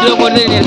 Video করে দিন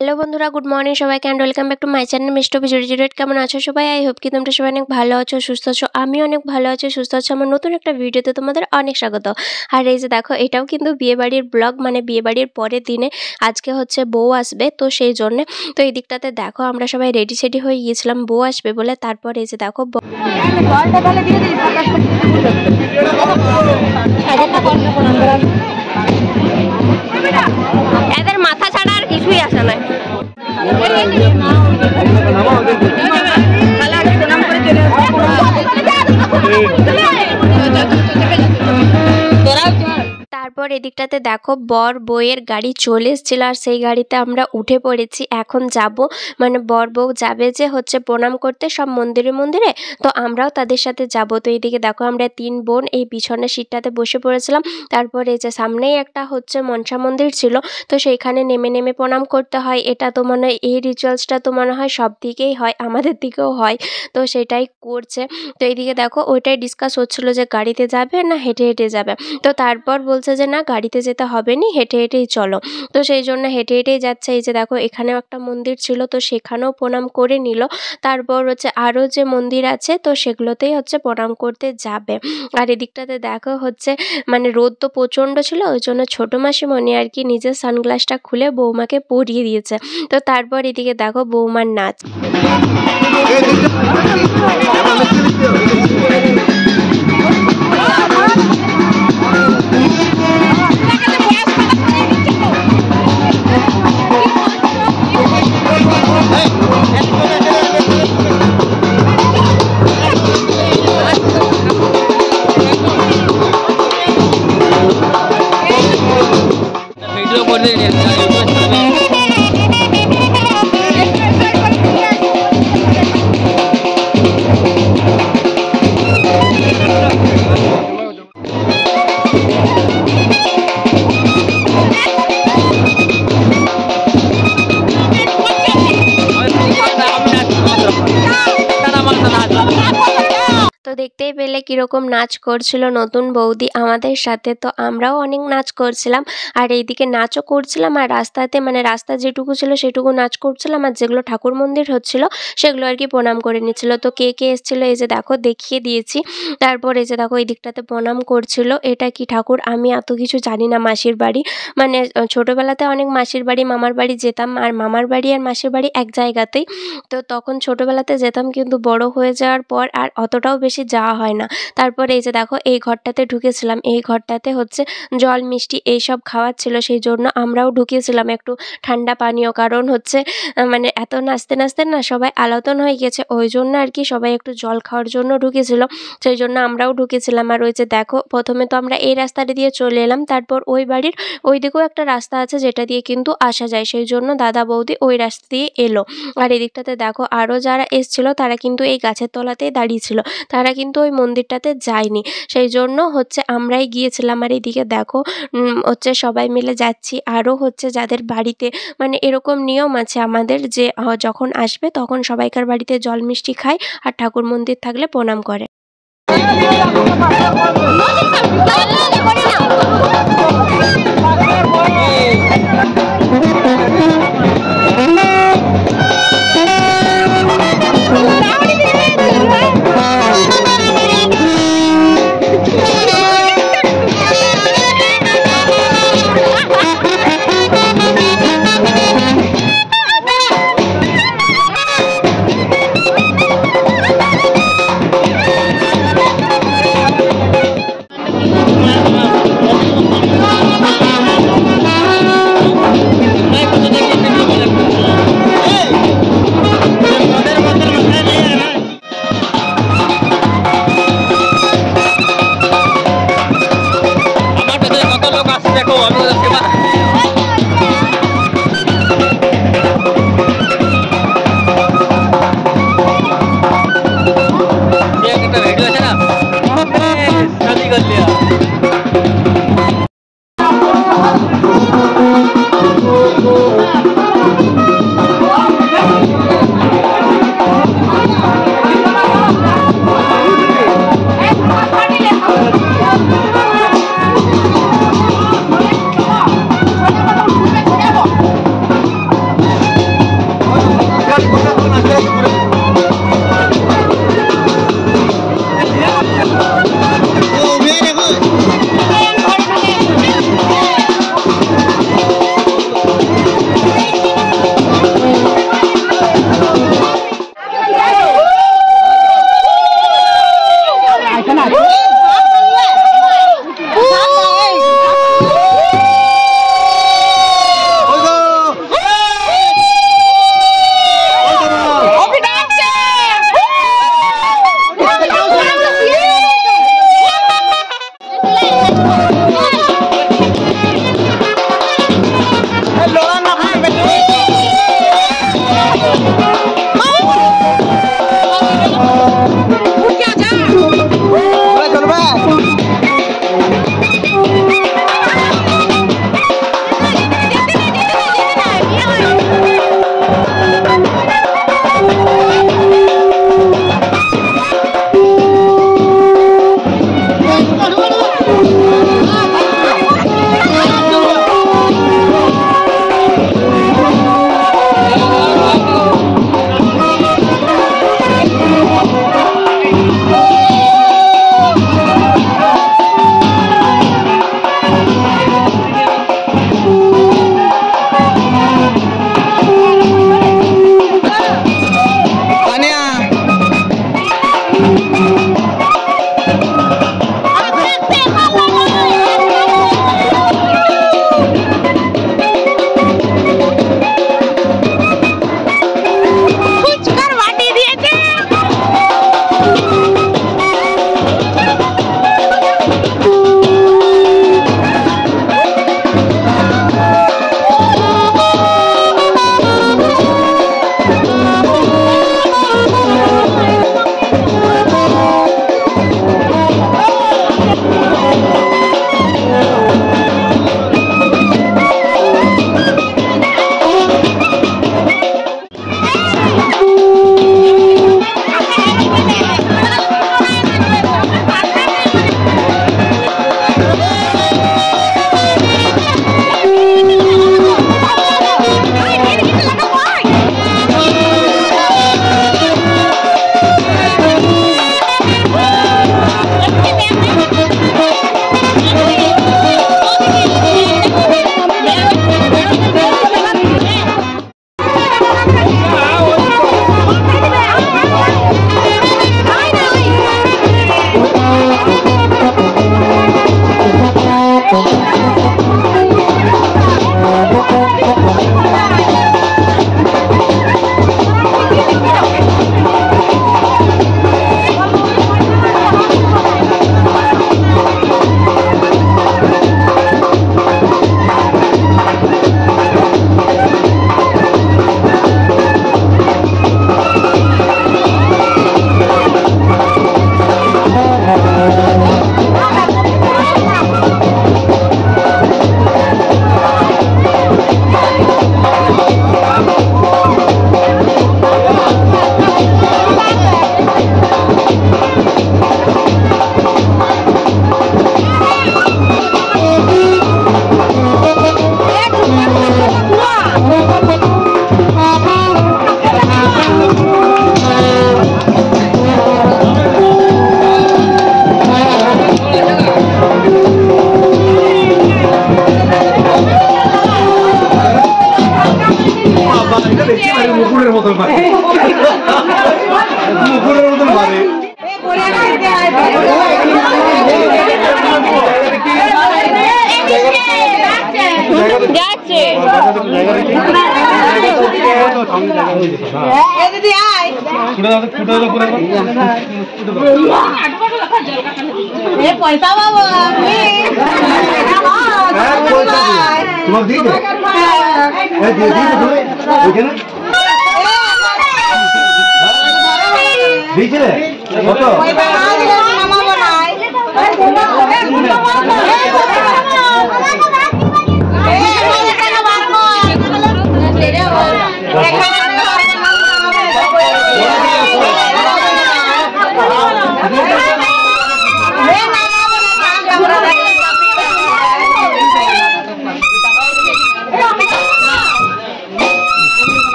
hello बंधुरा गुड मर्निंग सबाई and welcome back to my channel mister 008 केमन आछो सबाई आई होप कि तोमरा सबाई अनेक भालो आछो सुस्थ आछो आमी अनेक भालो आछि सुस्थ आछि आमार नतुन एकटा भिडियोते तोमादेर अनेक स्वागत। और এই যে দেখো এটাও কিন্তু বিয়ে বাড়ির ব্লগ মানে বিয়ে বাড়ির পরের দিনে আজকে হচ্ছে বউ আসবে তো সেই জন্য তো এই দিকটাতে দেখো আমরা সবাই রেডি সেডি হয়ে গিয়েছিলাম বউ আসবে বলে। তারপর এই যে দেখো এদের মাথা ছাড়া আর কিছুই আসে না। তারপর এদিকটাতে দেখো বর বউয়ের গাড়ি চলে এসেছিল আর সেই গাড়িতে আমরা উঠে পড়েছি। এখন যাব মানে বর বউ যাবে যে হচ্ছে প্রণাম করতে সব মন্দিরে মন্দিরে, তো আমরাও তাদের সাথে যাব। তো এইদিকে দেখো আমরা তিন বোন এই পিছনের সিটটাতে বসে পড়েছিলাম। তারপর এই যে সামনেই একটা হচ্ছে মনসা মন্দির ছিল, তো সেইখানে নেমে নেমে প্রণাম করতে হয়। এটা তো মনে হয় এই রিচুয়ালসটা তো মনে হয় সব দিকেই হয়, আমাদের দিকেও হয়, তো সেটাই করছে। তো এইদিকে দেখো ওইটাই ডিসকাস হচ্ছিল যে গাড়িতে যাবে না হেঁটে হেঁটে যাবে। তো তারপর বলছে যে না গাড়িতে যেতে হবে নি হেঁটে হেঁটেই চলো, তো সেই জন্য হেঁটে হেঁটেই যাচ্ছে। এই যে দেখো এখানেও একটা মন্দির ছিল তো সেখানেও প্রণাম করে নিল। তারপর হচ্ছে আরও যে মন্দির আছে তো সেগুলোতেই হচ্ছে প্রণাম করতে যাবে। আর এদিকটাতে দেখো হচ্ছে মানে রোদ তো প্রচণ্ড ছিল ওই জন্য ছোটো মাসিমণি আর কি নিজের সানগ্লাসটা খুলে বৌমাকে পরিয়ে দিয়েছে। তো তারপর এদিকে দেখো বৌমার নাচ। ভিডিও করে দিন তো দেখতেই পেলে কীরকম নাচ করছিল নতুন বৌদি আমাদের সাথে, তো আমরাও অনেক নাচ করছিলাম। আর এইদিকে নাচও করছিলাম আর রাস্তাতে মানে রাস্তা যেটুকু ছিল সেটুকু নাচ করছিলাম, আর যেগুলো ঠাকুর মন্দির হচ্ছিল সেগুলো আর কি প্রণাম করে নিচ্ছিল। তো কে কে এসেছিলো এই যে দেখো দেখিয়ে দিয়েছি। তারপর এই যে দেখো এই দিকটাতে প্রণাম করছিল। এটা কি ঠাকুর আমি এত কিছু জানি না। মাসির বাড়ি মানে ছোটোবেলাতে অনেক মাসির বাড়ি মামার বাড়ি যেতাম, আর মামার বাড়ি আর মাসির বাড়ি এক জায়গাতেই, তো তখন ছোটোবেলাতে যেতাম, কিন্তু বড় হয়ে যাওয়ার পর আর অতটাও বেশি যাওয়া হয় না। তারপরে এই যে দেখো এই ঘরটাতে ঢুকেছিলাম, এই ঘরটাতে হচ্ছে জল মিষ্টি এইসব খাওয়াচ্ছিল, সেই জন্য আমরাও ঢুকেছিলাম একটু ঠান্ডা পানীয়, কারণ হচ্ছে মানে এত নাচতে নাচতে না সবাই আলাতন হয়ে গেছে, ওই জন্য আর কি সবাই একটু জল খাওয়ার জন্য ঢুকেছিল, সেই জন্য আমরাও ঢুকেছিলাম। আর ওই যে দেখো প্রথমে তো আমরা এই রাস্তাটা দিয়ে চলে এলাম, তারপর ওই বাড়ির ওই দিকেও একটা রাস্তা আছে যেটা দিয়ে কিন্তু আসা যায়, সেই জন্য দাদা বৌদি ওই রাস্তা দিয়ে এলো। আর এদিকটাতে দেখো আরও যারা এসছিল তারা কিন্তু এই গাছের তলাতেই দাঁড়িয়েছিল, তারা কিন্তু ওই মন্দিরটাতে যায়নি, সেই জন্য হচ্ছে আমরাই গিয়েছিলাম। আর এদিকে দেখো হচ্ছে সবাই মিলে যাচ্ছি। আরও হচ্ছে যাদের বাড়িতে মানে এরকম নিয়ম আছে আমাদের যে যখন আসবে তখন সবাইকার বাড়িতে জল মিষ্টি খায় আর ঠাকুর মন্দির থাকলে প্রণাম করে।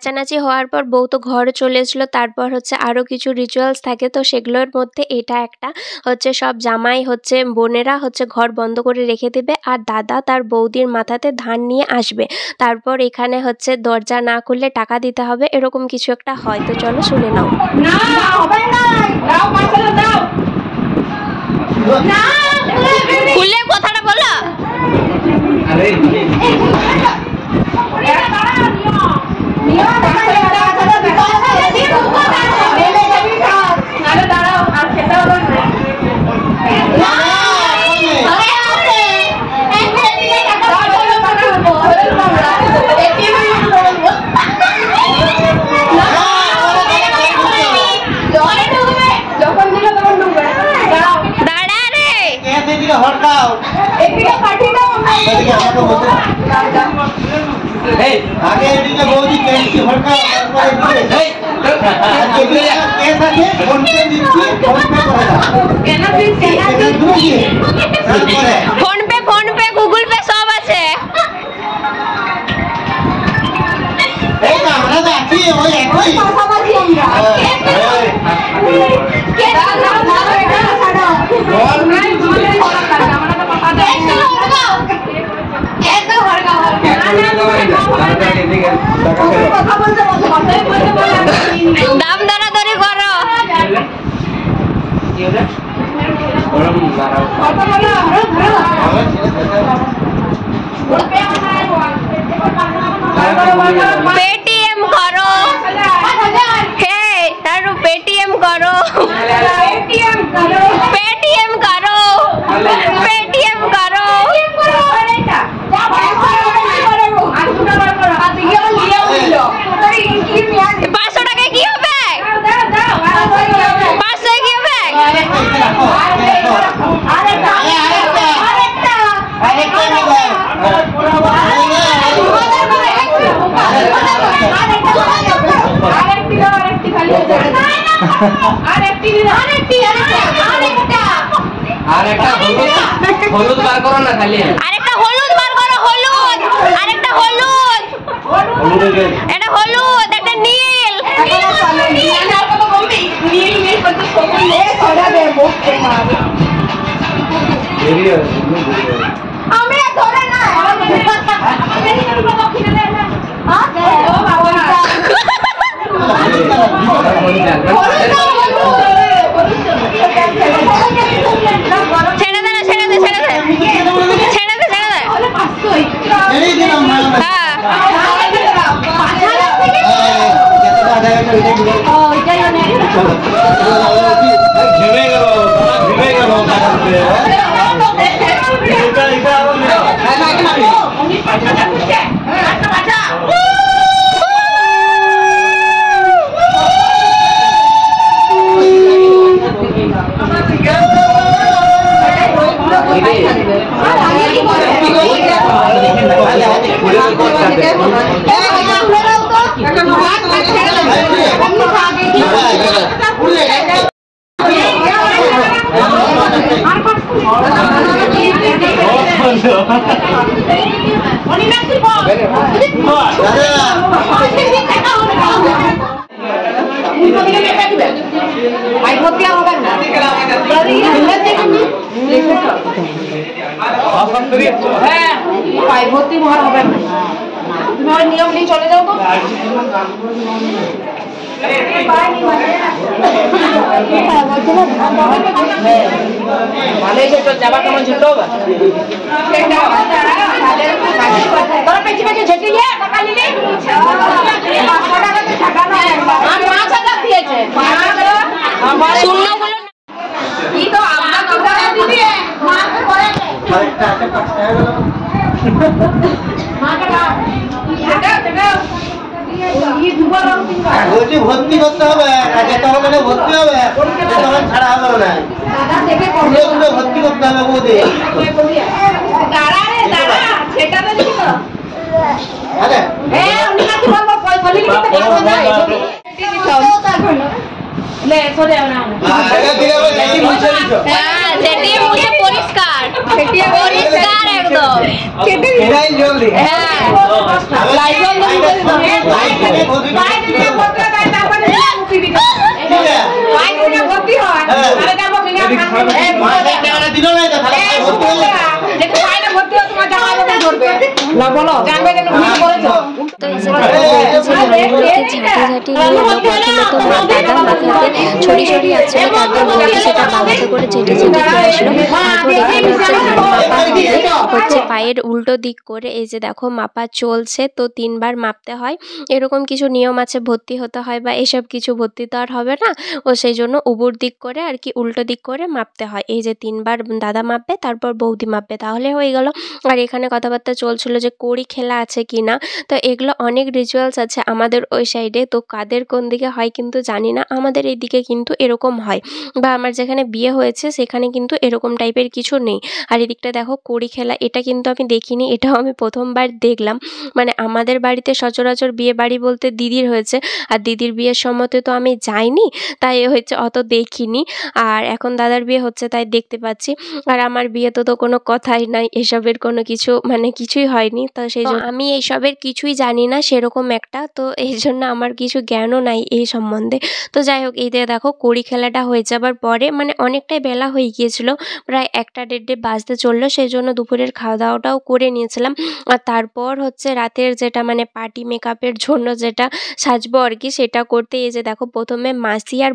নাচানাচি হওয়ার পর বউ তো ঘরে চলে এসেছিলো। তারপর হচ্ছে আরও কিছু রিচুয়ালস থাকে, তো সেগুলোর মধ্যে এটা একটা হচ্ছে সব জামাই হচ্ছে বোনেরা হচ্ছে ঘর বন্ধ করে রেখে দেবে আর দাদা তার বৌদির মাথাতে ধান নিয়ে আসবে। তারপর এখানে হচ্ছে দরজা না খুললে টাকা দিতে হবে, এরকম কিছু একটা হয়। তো চলো শুনে নাও। খুললে কথাটা বলো। আগে এদিকে বৌদি কেসি ভরকা ফোন পে গুগল পে সব আছে। আমরা তো আছি ওই একই দাম দরাদরি করো। पेटीएम करो, हे तारू पेटीएम करो, पेटीएम करो, पेटीएम करो, पेटीएम करो। 500 টাকা কি হবে? 500 কি হবে? হলুদ বার করো না খালি। আরেকটা হলুদ বার করো, হলুদ, আরেকটা হলুদ, এটা হলুদ, একটা নীল। ছেড়ে দে না, ছেড়ে দে, ছেড়ে দে, ছেড়ে দে, ছেড়ে দে। ভর্তি মহার হবে না, তোমার নিয়ম নিয়ে চলে যাও তো। ভালোই তো যাবা কেমন ঝুটো তোরা পেছি পেছি ঝেটে গিয়ে টাকা নিলে 500 টাকা তো ঠাকানো আর 5000 দিয়েছে শূন্যগুলো কি তো আমরা কথা দিবি মাকে করে আরেকটা আছে 5 টাকা গেল মাকে দাও সেটা সেটা এই দুবার আর তিনবার বলছি ভর্তি করতে হবে, কাজে তো হবে না, ভর্তি হবে তখন ছাড়া হবে না। দাদা থেকে পুরো ভর্তি করতে হবে বৌদি। দাঁড়া রে দাঁড়া সেটা তো দিবি তো আরে আমি নাকি বলবো পয়সা নিতে পারবো না লে সরে আও না আগে দিলে হবে যেটি মুছে দিছো। হ্যাঁ, যেটি মুছে পরিষ্কার, পরিষ্কার একদম। চেটে এটাই জলদি হ্যাঁ লাইজল মুক্তি দিতে ভর্তি হয় তাহলে যাবো বিনা দিল না এটা দেখো বাইরে ভর্তি হয় তোমার জামাই বাবা ধরবে না বলো জানবে কেন ভুল করেছো তো এই যে ঝাঁটি প্রথমে তো মা দাদা মাথাতে ছড়ি ছড়ি আছে, তারপর বৌদি সেটা বাবাতে করে ঝেঁটে ঝেঁটে দিয়ে আসলো। তারপর এখানে হচ্ছে পায়ের উল্টো দিক করে এই যে দেখো মাপা চলছে। তো 3 বার মাপতে হয়, এরকম কিছু নিয়ম আছে, ভর্তি হতে হয় বা এসব কিছু, ভর্তি তো আর হবে না ও, সেই জন্য উবুর দিক করে আর কি উল্টো দিক করে মাপতে হয়। এই যে 3 বার দাদা মাপবে, তারপর বৌদি মাপবে, তাহলে হয়ে গেল। আর এখানে কথাবার্তা চলছিল যে কড়ি খেলা আছে কি না। তো এগুলো অনেক রিচুয়ালস আছে আমাদের ওই সাইডে, তো কাদের কোন দিকে হয় কিন্তু জানি না, আমাদের এই দিকে কিন্তু এরকম হয়, বা আমার যেখানে বিয়ে হয়েছে সেখানে কিন্তু এরকম টাইপের কিছু নেই। আর এদিকটা দেখো কড়ি খেলা, এটা কিন্তু আমি দেখিনি, এটাও আমি প্রথমবার দেখলাম। মানে আমাদের বাড়িতে সচরাচর বিয়ে বাড়ি বলতে দিদির হয়েছে, আর দিদির বিয়ের সময়তে তো আমি যাইনি, তাই হচ্ছে অত দেখিনি। আর এখন দাদার বিয়ে হচ্ছে তাই দেখতে পাচ্ছি। আর আমার বিয়েতে তো কোনো কথাই নাই, এসবের কোনো কিছু মানে কিছুই হয়নি, তো সেই জন্য আমি এইসবের কিছুই জানি না সেরকম একটা, তো এই জন্য আমার কিছু জ্ঞানও নাই এই সম্বন্ধে। তো যাই হোক, এই দেখো কড়ি খেলাটা হয়ে যাবার পরে মানে অনেকটাই বেলা হয়ে গিয়েছিল, প্রায় 1:30 বাজতে চললো, সেই জন্য দুপুরের খাওয়া দাওয়াটাও করে নিয়েছিলাম। আর তারপর হচ্ছে রাতের যেটা মানে পার্টি মেকআপের জন্য যেটা সাজবো আর কি, সেটা করতে এই যে দেখো প্রথমে মাসি আর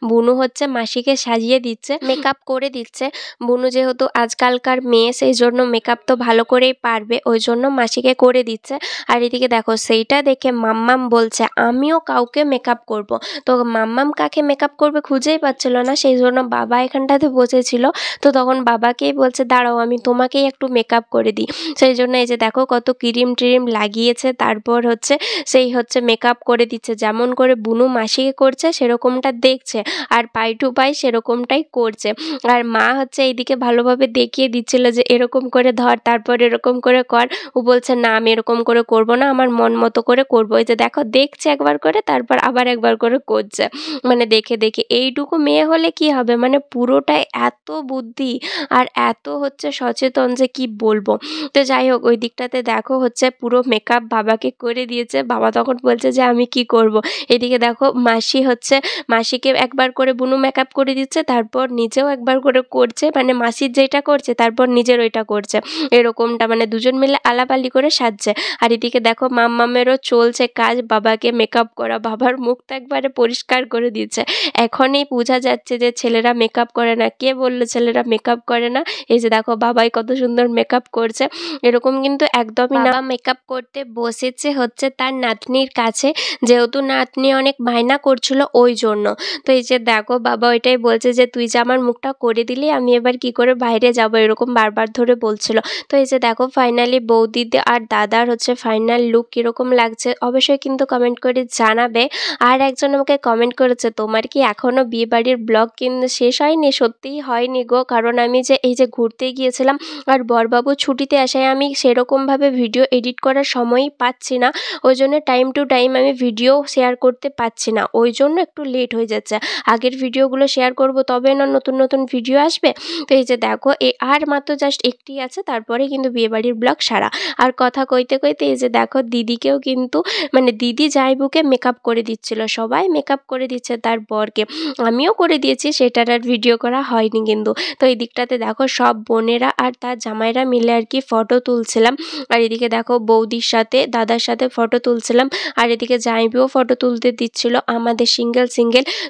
বুনু হচ্ছে মাসিকে সাজিয়ে দিচ্ছে, মেকআপ করে দিচ্ছে। বুনু যেহেতু আজকালকার মেয়ে, সেই জন্য মেকআপ তো ভালো করেই পারবে, ওই জন্য মাসিকে করে দিচ্ছে। আর এদিকে দেখো সেইটা দেখে মাম্মাম বলছে আমিও কাউকে মেকআপ করব। তো মাম্মাম কাকে মেকআপ করবে খুঁজেই পাচ্ছিল না, সেই জন্য বাবা এখানটাতে বসেছিল। তো তখন বাবাকেই বলছে দাঁড়াও আমি তোমাকেই একটু মেকআপ করে দিই। সেই জন্য এই যে দেখো কত ক্রিম ট্রিম লাগিয়েছে, তারপর হচ্ছে সেই হচ্ছে মেকআপ করে দিচ্ছে, যেমন করে বুনু মাসিকে করছে সেরকমটা দেখছে, আর পাই টু পাই সেরকমটাই করছে। আর মা হচ্ছে এইদিকে ভালোভাবে দেখিয়ে দিচ্ছিল যে এরকম করে ধর, তারপর এরকম করে কর। ও বলছে না আমি এরকম করে করব না, আমার মন মতো করে করবো। এই যে দেখো দেখছে একবার করে, তারপর আবার একবার করে করছে, মানে দেখে দেখে। এইটুকু মেয়ে হলে কি হবে, মানে পুরোটাই এত বুদ্ধি আর এত হচ্ছে সচেতন যে কি বলবো। তো যাই হোক, ওই দিকটাতে দেখো হচ্ছে পুরো মেকআপ বাবাকে করে দিয়েছে। বাবা তখন বলছে যে আমি কি করব। এদিকে দেখো মাসি হচ্ছে মাসিকে একবার করে বুনু মেকআপ করে দিচ্ছে, তারপর নিজেও একবার করে করছে, মানে মাসির যেটা করছে তারপর নিজের ওইটা করছে, এরকমটা মানে দুজন মিলে আলাপালি করে সাজছে। আর এদিকে দেখো মাম্মামেরও চলছে কাজ বাবাকে মেকআপ করা, বাবার মুখটা একবারে পরিষ্কার করে দিচ্ছে। এখনই বোঝা যাচ্ছে যে ছেলেরা মেকআপ করে না, কে বললো ছেলেরা মেকআপ করে না। এই যে দেখো বাবাই কত সুন্দর মেকআপ করছে, এরকম কিন্তু একদমই না। মেকআপ করতে বসেছে হচ্ছে তার নাতনির কাছে, যেহেতু নাতনি অনেক বায়না করছিল ওই জন্য। তো এই যে দেখো বাবা ওইটাই বলছে যে তুই যে আমার মুখটা করে দিলি, আমি এবার কি করে বাইরে যাব, এরকম বারবার ধরে বলছিল। তো এই যে দেখো ফাইনালি বৌদি আর দাদার হচ্ছে ফাইনাল লুক কীরকম লাগছে অবশ্যই কিন্তু কমেন্ট করে জানাবে। আর একজন আমাকে কমেন্ট করেছে তোমার কি এখনও বিয়েবাড়ির ব্লগ কিন্তু শেষ হয়নি? সত্যিই হয়নি গো, কারণ আমি যে এই যে ঘুরতে গিয়েছিলাম আর বরবাবু ছুটিতে আসায় আমি সেরকমভাবে ভিডিও এডিট করার সময়ই পাচ্ছি না, ওই জন্য টাইম টু টাইম আমি ভিডিও শেয়ার করতে পারছি না, ওই জন্য একটু লেট হয়ে যাচ্ছে। আগের ভিডিওগুলো শেয়ার করব তবে না নতুন নতুন ভিডিও আসবে। তো এই যে দেখো আর মাত্র জাস্ট একটি আছে, তারপরে কিন্তু বিয়েবাড়ির ব্লগ সারা। আর কথা কইতে কইতে এই যে দেখো দিদিকেও কিন্তু মানে দিদি জাইবুকে মেকআপ করে দিচ্ছিল, সবাই মেকআপ করে দিচ্ছে তার বরকে, আমিও করে দিয়েছি, সেটার আর ভিডিও করা হয়নি কিন্তু। তো এই দিকটাতে দেখো সব বোনেরা আর তার জামাইরা মিলে আর কি ফটো তুলছিলাম। আর এদিকে দেখো বৌদির সাথে দাদার সাথে ফটো তুলছিলাম, আর এদিকে জামাইবুও ফটো তুলতে দিচ্ছিল আমাদের সিঙ্গেল।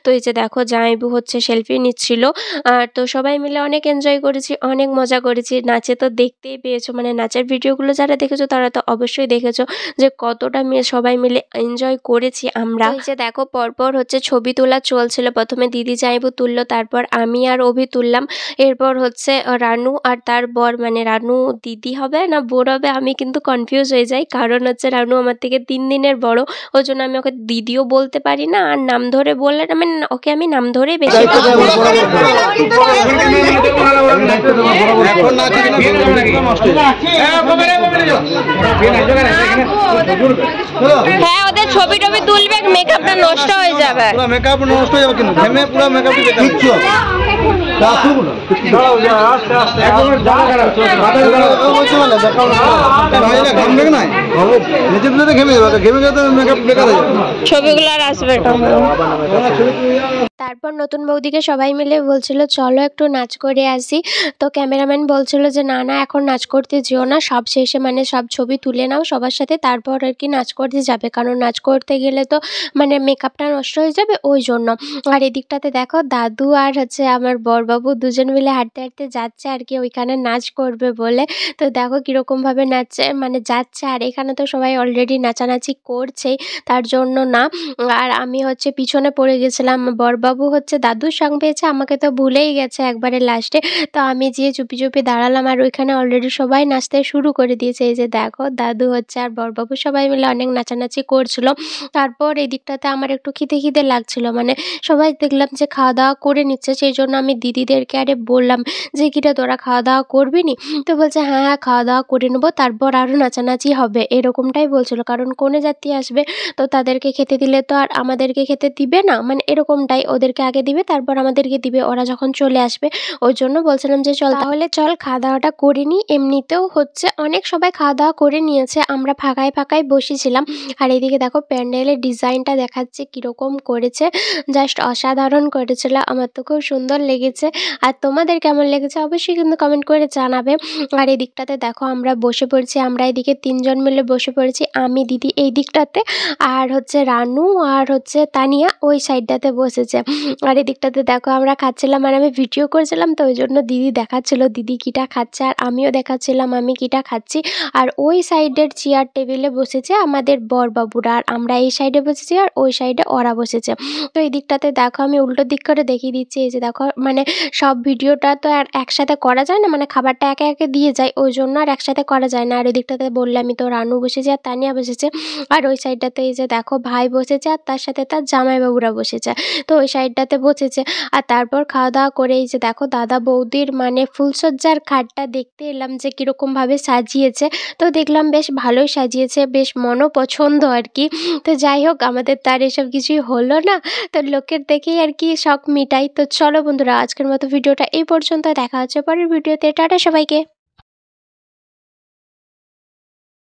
তো এই যে দেখো জামাইবু হচ্ছে সেলফি নিচ্ছিল। তো সবাই মিলে অনেক এনজয় করেছি, অনেক মজা করেছি। নাচে তো দেখতেই পেয়েছো, মানে নাচের ভিডিওগুলো যারা দেখেছো তারা তো অবশ্যই দেখেছো যে কতটা সবাই মিলে এনজয় করেছি আমরা। এই যে দেখো পরপর হচ্ছে ছবি তোলা চলছিল, প্রথমে দিদি জামাইবু তুললো, তারপর আমি আর অভি তুললাম, এরপর হচ্ছে রানু আর তার বর, মানে রানু দিদি হবে না বোন হবে আমি কিন্তু কনফিউজ হয়ে যাই, কারণ হচ্ছে রানু আমার থেকে 3 দিনের বড়, ওই জন্য আমি ওকে দিদিও বলতে পারি না, আর নাম ধরে বললে মানে ওকে আমি নাম ধরে বেশি হ্যাঁ ওদের ছবি টবি তুলবে, মেকআপটা নষ্ট হয়ে যাবে, মেকআপ নষ্ট হয়ে যাবে কিন্তু পুরো মেকআপ ছবিগুলো আর আসবে না। তারপর নতুন বৌদিকে সবাই মিলে বলছিল চলো একটু নাচ করে আসি। তো ক্যামেরাম্যান বলছিল যে না না এখন নাচ করতে যেও না, সব শেষে মানে সব ছবি তুলে নাও সবার সাথে, তারপর আর কি নাচ করতে যাবে, কারণ নাচ করতে গেলে তো মানে মেকআপটা নষ্ট হয়ে যাবে ওই জন্য। আর এদিকটাতে দেখো দাদু আর হচ্ছে আমার বরবাবু দুজন মিলে হাঁটতে হাঁটতে যাচ্ছে আর কি ওইখানে নাচ করবে বলে। তো দেখো কীরকমভাবে নাচছে মানে যাচ্ছে, আর এখানে তো সবাই অলরেডি নাচানাচি করছেই, তার জন্য না। আর আমি হচ্ছে পিছনে পড়ে গেছিলাম, বরবাবু হচ্ছে দাদুর সঙ্গ পেয়েছে, আমাকে তো ভুলেই গেছে একবারে লাস্টে। তো আমি যেয়ে চুপি চুপি দাঁড়ালাম, আর ওইখানে অলরেডি সবাই নাচতে শুরু করে দিয়েছে। এই যে দেখো দাদু হচ্ছে আর বরবাবু সবাই মিলে অনেক নাচানাচি করছিল। তারপর এই দিকটাতে আমার একটু খিদে খিদে লাগছিল, মানে সবাই দেখলাম যে খাওয়া দাওয়া করে নিচ্ছে, সেই জন্য আমি দিদিদেরকে আরে বললাম যে কিটা তোরা খাওয়া দাওয়া করবি নি? তো বলছে হ্যাঁ হ্যাঁ খাওয়া দাওয়া করে নেবো, তারপর আরও নাচানাচি হবে, এরকমটাই বলছিল। কারণ কনে যাত্রী আসবে, তো তাদেরকে খেতে দিলে তো আর আমাদেরকে খেতে দিবে না, মানে এরকমটাই, ওদেরকে আগে দিবে তারপর আমাদেরকে দিবে ওরা যখন চলে আসবে। ওই জন্য বলছিলাম যে চল তাহলে চল খাওয়া দাওয়াটা করে নিই। এমনিতেও হচ্ছে অনেক সবাই খাওয়া দাওয়া করে নিয়েছে, আমরা ফাঁকায় ফাঁকায় বসেছিলাম। আর এইদিকে দেখো প্যান্ডেলের ডিজাইনটা দেখাচ্ছে কীরকম করেছে, জাস্ট অসাধারণ করেছিল, আমার তো খুব সুন্দর লেগেছে। আর তোমাদের কেমন লেগেছে অবশ্যই কিন্তু কমেন্ট করে জানাবে। আর এই দিকটাতে দেখো আমরা বসে পড়েছি, আমরা এদিকে তিনজন মিলে বসে পড়েছি, আমি দিদি এই দিকটাতে, আর হচ্ছে রানু আর হচ্ছে তানিয়া ওই সাইডটাতে বসেছে। আর এই দিকটাতে দেখো আমরা খাচ্ছিলাম, আর আমি ভিডিও করছিলাম তো ওই জন্য দিদি দেখাচ্ছিল দিদি কীটা খাচ্ছে, আর আমিও দেখাচ্ছিলাম আমি কীটা খাচ্ছি। আর ওই সাইডের চেয়ার টেবিলে বসেছে আমাদের বরবাবুরা, আর আমরা এই সাইডে বসেছি আর ওই সাইডে ওরা বসেছে। তো এই দিকটাতে দেখো আমি উল্টো দিক করে দেখিয়ে দিচ্ছি, এই যে দেখো মানে সব ভিডিওটা তো আর একসাথে করা যায় না, মানে খাবারটা একে একে দিয়ে যায় ওই জন্য আর একসাথে করা যায় না। আর ওই দিকটাতে বললে আমি তো রানু বসেছে আর তানিয়া বসেছে, আর ওই সাইডটাতে এই যে দেখো ভাই বসেছে আর তার সাথে তার জামাইবাবুরা বসেছে, তো ওই সাইডটাতে বসেছে। আর তারপর খাওয়া দাওয়া করে এই যে দেখো দাদা বৌদির মানে ফুলসজ্জার খাটটা দেখতে এলাম যে কীরকমভাবে সাজিয়েছে, তো দেখলাম বেশ ভালোই সাজিয়েছে, বেশ মনও পছন্দ আর কি। তো যাই হোক আমাদের তার এসব কিছুই হলো না, তো লোকের দেখেই আর কি শখ মিটাই। তো চলো বন্ধুরা আজকের মতো ভিডিওটা এই পর্যন্ত, দেখা হচ্ছে পরের ভিডিওতে, টাটা সবাইকে।